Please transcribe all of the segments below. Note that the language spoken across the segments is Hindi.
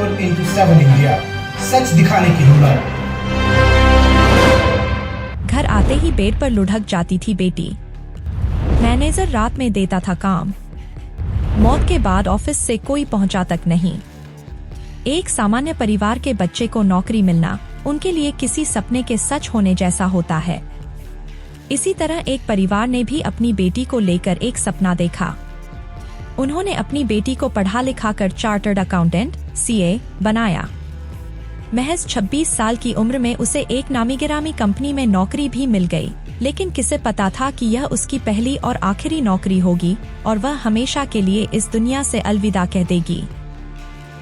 24x7 इंडिया, सच दिखाने की हिम्मत। घर आते ही बेड पर लुढ़क जाती थी बेटी। मैनेजर रात में देता था काम। मौत के बाद ऑफिस से कोई पहुंचा तक नहीं। एक सामान्य परिवार के बच्चे को नौकरी मिलना उनके लिए किसी सपने के सच होने जैसा होता है। इसी तरह एक परिवार ने भी अपनी बेटी को लेकर एक सपना देखा। उन्होंने अपनी बेटी को पढ़ा लिखा कर चार्टर्ड अकाउंटेंट (CA) बनाया। महज 26 साल की उम्र में उसे एक नामी गिरामी कंपनी में नौकरी भी मिल गई, लेकिन किसे पता था कि यह उसकी पहली और आखिरी नौकरी होगी और वह हमेशा के लिए इस दुनिया से अलविदा कह देगी।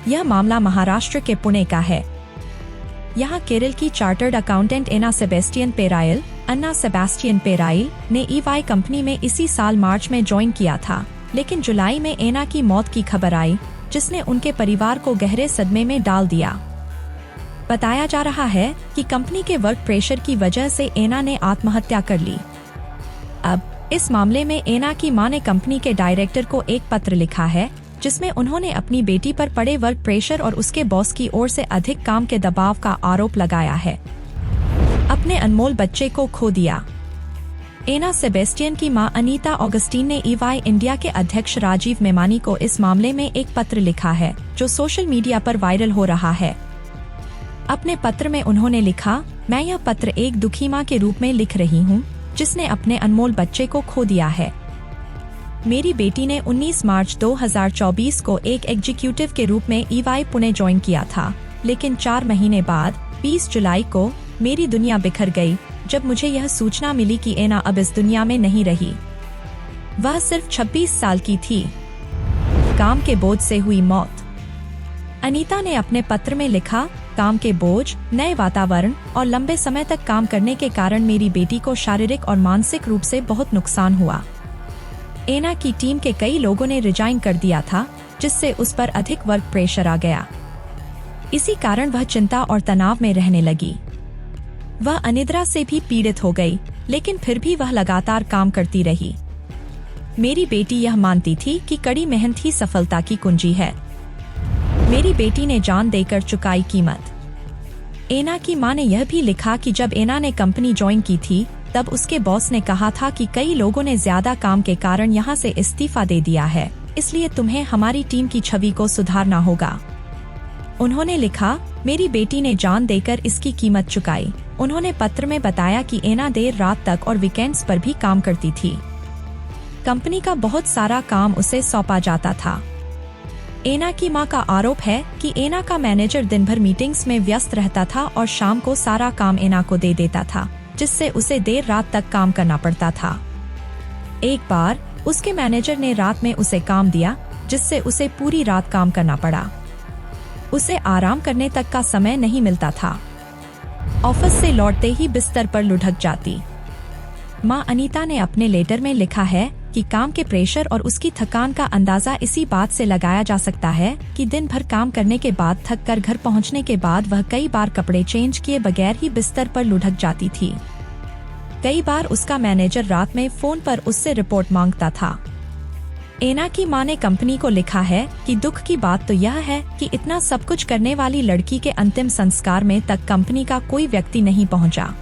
यह मामला महाराष्ट्र के पुणे का है। यहाँ केरल की चार्टर्ड अकाउंटेंट अन्ना सेबेस्टियन पेराइल ने EY कंपनी में इसी साल मार्च में ज्वाइन किया था, लेकिन जुलाई में एना की मौत की खबर आई, जिसने उनके परिवार को गहरे सदमे में डाल दिया। बताया जा रहा है कि कंपनी के वर्क प्रेशर की वजह से एना ने आत्महत्या कर ली। अब इस मामले में एना की मां ने कंपनी के डायरेक्टर को एक पत्र लिखा है, जिसमें उन्होंने अपनी बेटी पर पड़े वर्क प्रेशर और उसके बॉस की ओर से अधिक काम के दबाव का आरोप लगाया है। अपने अनमोल बच्चे को खो दिया। एना सेबेस्टियन की मां अनीता ऑगस्टीन ने EY इंडिया के अध्यक्ष राजीव मेमानी को इस मामले में एक पत्र लिखा है, जो सोशल मीडिया पर वायरल हो रहा है। अपने पत्र में उन्होंने लिखा, मैं यह पत्र एक दुखी मां के रूप में लिख रही हूं, जिसने अपने अनमोल बच्चे को खो दिया है। मेरी बेटी ने 19 मार्च 2024 को एक एग्जीक्यूटिव के रूप में EY पुणे ज्वाइन किया था, लेकिन 4 महीने बाद 20 जुलाई को मेरी दुनिया बिखर गई जब मुझे यह सूचना मिली कि एना अब इस दुनिया में नहीं रही। वह सिर्फ 26 साल की थी। काम के बोझ से हुई मौत। अनीता ने अपने पत्र में लिखा, काम के बोझ, नए वातावरण और लंबे समय तक काम करने के कारण मेरी बेटी को शारीरिक और मानसिक रूप से बहुत नुकसान हुआ। एना की टीम के कई लोगों ने रिजाइन कर दिया था, जिससे उस पर अधिक वर्क प्रेशर आ गया। इसी कारण वह चिंता और तनाव में रहने लगी। वह अनिद्रा से भी पीड़ित हो गई, लेकिन फिर भी वह लगातार काम करती रही। मेरी बेटी यह मानती थी कि कड़ी मेहनत ही सफलता की कुंजी है। मेरी बेटी ने जान देकर चुकाई कीमत। एना की मां ने यह भी लिखा कि जब एना ने कंपनी ज्वाइन की थी, तब उसके बॉस ने कहा था कि कई लोगों ने ज्यादा काम के कारण यहाँ से इस्तीफा दे दिया है, इसलिए तुम्हें हमारी टीम की छवि को सुधारना होगा। उन्होंने लिखा, मेरी बेटी ने जान देकर इसकी कीमत चुकाई। उन्होंने पत्र में बताया कि एना देर रात तक और वीकेंड्स पर भी काम करती थी। कंपनी का बहुत सारा काम उसे सौंपा जाता था। एना की मां का आरोप है कि एना का मैनेजर दिन भर मीटिंग्स में व्यस्त रहता था और शाम को सारा काम एना को दे देता था, जिससे उसे देर रात तक काम करना पड़ता था। एक बार उसके मैनेजर ने रात में उसे काम दिया, जिससे उसे पूरी रात काम करना पड़ा। उसे आराम करने तक का समय नहीं मिलता था। ऑफिस से लौटते ही बिस्तर पर लुढ़क जाती। मां अनीता ने अपने लेटर में लिखा है कि काम के प्रेशर और उसकी थकान का अंदाजा इसी बात से लगाया जा सकता है कि दिन भर काम करने के बाद थक कर घर पहुंचने के बाद वह कई बार कपड़े चेंज किए बगैर ही बिस्तर पर लुढ़क जाती थी। कई बार उसका मैनेजर रात में फोन पर उससे रिपोर्ट मांगता था। एना की मां ने कंपनी को लिखा है कि दुख की बात तो यह है कि इतना सब कुछ करने वाली लड़की के अंतिम संस्कार में तक कंपनी का कोई व्यक्ति नहीं पहुंचा।